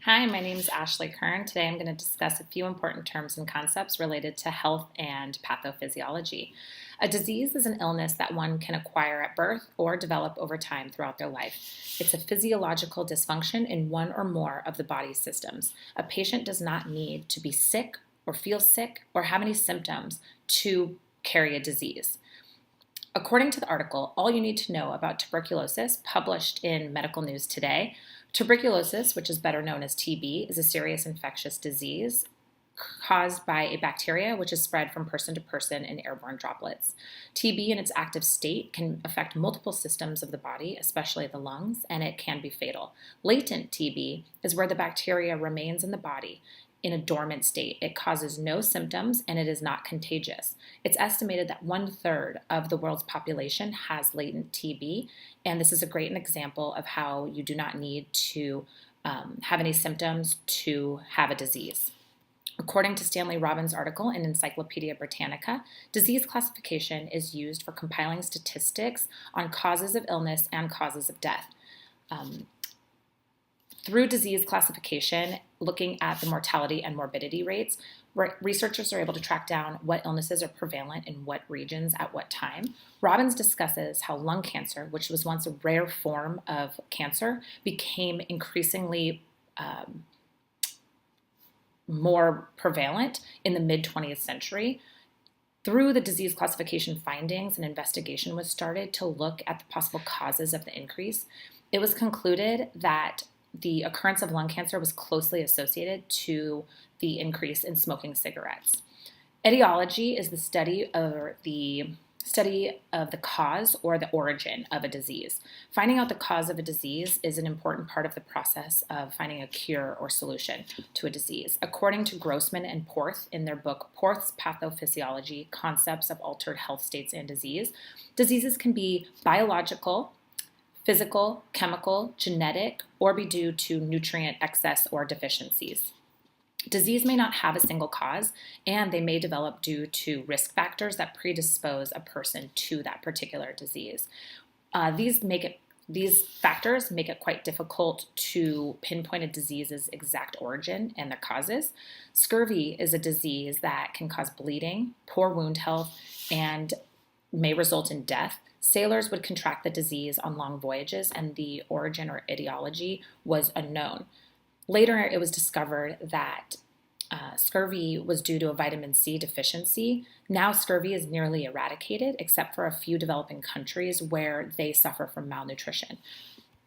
Hi, my name is Ashley Kern. Today I'm going to discuss a few important terms and concepts related to health and pathophysiology. A disease is an illness that one can acquire at birth or develop over time throughout their life. It's a physiological dysfunction in one or more of the body's systems. A patient does not need to be sick or feel sick or have any symptoms to carry a disease. According to the article, all you need to know about tuberculosis, published in Medical News Today, tuberculosis, which is better known as TB, is a serious infectious disease caused by a bacteria which is spread from person to person in airborne droplets. TB in its active state can affect multiple systems of the body, especially the lungs, and it can be fatal. Latent TB is where the bacteria remains in the body in a dormant state. It causes no symptoms and it is not contagious. It's estimated that 1/3 of the world's population has latent TB, and this is a great example of how you do not need to have any symptoms to have a disease. According to Stanley Robbins' article in Encyclopedia Britannica, disease classification is used for compiling statistics on causes of illness and causes of death. Through disease classification, looking at the mortality and morbidity rates, researchers are able to track down what illnesses are prevalent in what regions at what time. Robbins discusses how lung cancer, which was once a rare form of cancer, became increasingly more prevalent in the mid-20th century. Through the disease classification findings, an investigation was started to look at the possible causes of the increase. It was concluded that the occurrence of lung cancer was closely associated to the increase in smoking cigarettes. Etiology is the study of the cause or the origin of a disease. Finding out the cause of a disease is an important part of the process of finding a cure or solution to a disease. According to Grossman and Porth in their book, Porth's Pathophysiology, Concepts of Altered Health States and Disease, diseases can be biological, physical, chemical, genetic, or be due to nutrient excess or deficiencies. Disease may not have a single cause, and they may develop due to risk factors that predispose a person to that particular disease. These factors make it quite difficult to pinpoint a disease's exact origin and the causes. Scurvy is a disease that can cause bleeding, poor wound health, and may result in death. Sailors would contract the disease on long voyages, and the origin or etiology was unknown. Later, it was discovered that scurvy was due to a vitamin C deficiency. Now, scurvy is nearly eradicated, except for a few developing countries where they suffer from malnutrition.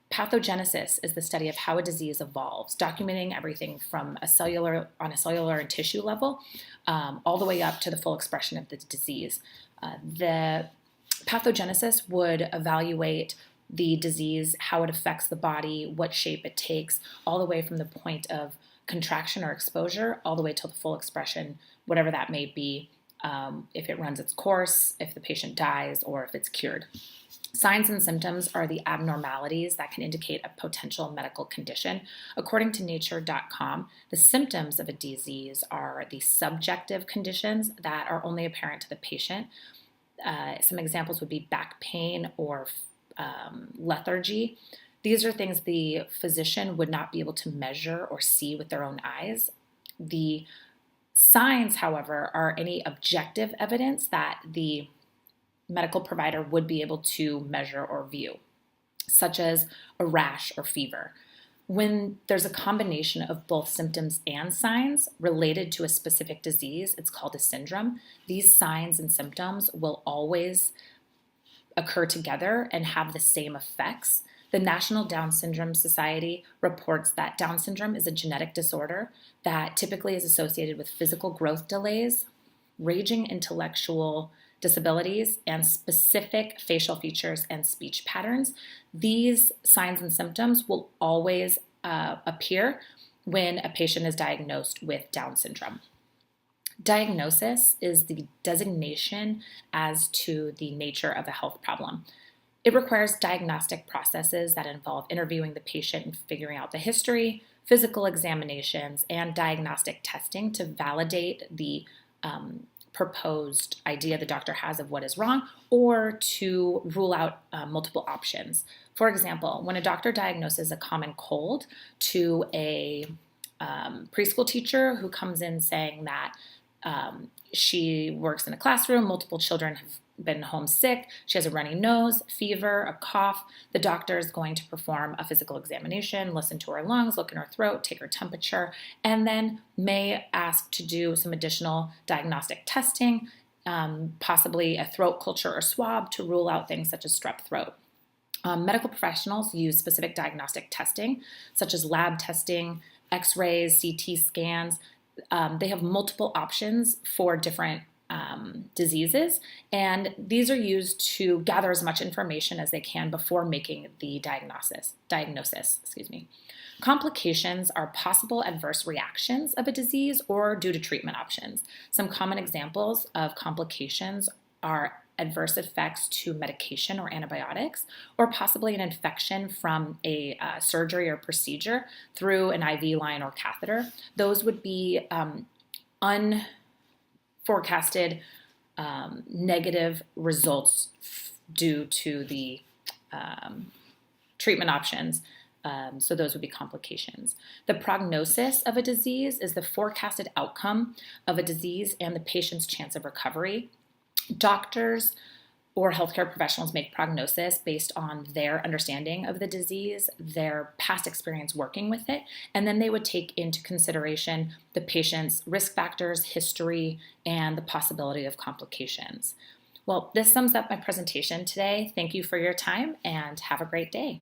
Pathogenesis is the study of how a disease evolves, documenting everything from on a cellular and tissue level, all the way up to the full expression of the disease. The pathogenesis would evaluate the disease, how it affects the body, what shape it takes, all the way from the point of contraction or exposure, all the way till the full expression, whatever that may be, if it runs its course, if the patient dies, or if it's cured. Signs and symptoms are the abnormalities that can indicate a potential medical condition. According to nature.com, the symptoms of a disease are the subjective conditions that are only apparent to the patient. Some examples would be back pain or lethargy. These are things the physician would not be able to measure or see with their own eyes. The signs, however, are any objective evidence that the medical provider would be able to measure or view, such as a rash or fever. When there's a combination of both symptoms and signs related to a specific disease, it's called a syndrome. These signs and symptoms will always occur together and have the same effects. The National Down Syndrome Society reports that Down syndrome is a genetic disorder that typically is associated with physical growth delays, raging intellectual disabilities, and specific facial features and speech patterns. These signs and symptoms will always appear when a patient is diagnosed with Down syndrome. Diagnosis is the designation as to the nature of a health problem. It requires diagnostic processes that involve interviewing the patient and figuring out the history, physical examinations, and diagnostic testing to validate the proposed idea the doctor has of what is wrong, or to rule out multiple options. For example, when a doctor diagnoses a common cold to a preschool teacher who comes in saying that she works in a classroom, multiple children have been home sick, she has a runny nose, fever, a cough, the doctor is going to perform a physical examination, listen to her lungs, look in her throat, take her temperature, and then may ask to do some additional diagnostic testing, possibly a throat culture or swab to rule out things such as strep throat. Medical professionals use specific diagnostic testing, such as lab testing, x-rays, CT scans. They have multiple options for different diseases, and these are used to gather as much information as they can before making the diagnosis. Complications are possible adverse reactions of a disease or due to treatment options. Some common examples of complications are adverse effects to medication or antibiotics, or possibly an infection from a surgery or procedure through an IV line or catheter. Those would be unforecasted negative results due to the treatment options. So those would be complications. The prognosis of a disease is the forecasted outcome of a disease and the patient's chance of recovery. Doctors or healthcare professionals make prognosis based on their understanding of the disease, their past experience working with it, and then they would take into consideration the patient's risk factors, history, and the possibility of complications. Well, this sums up my presentation today. Thank you for your time and have a great day.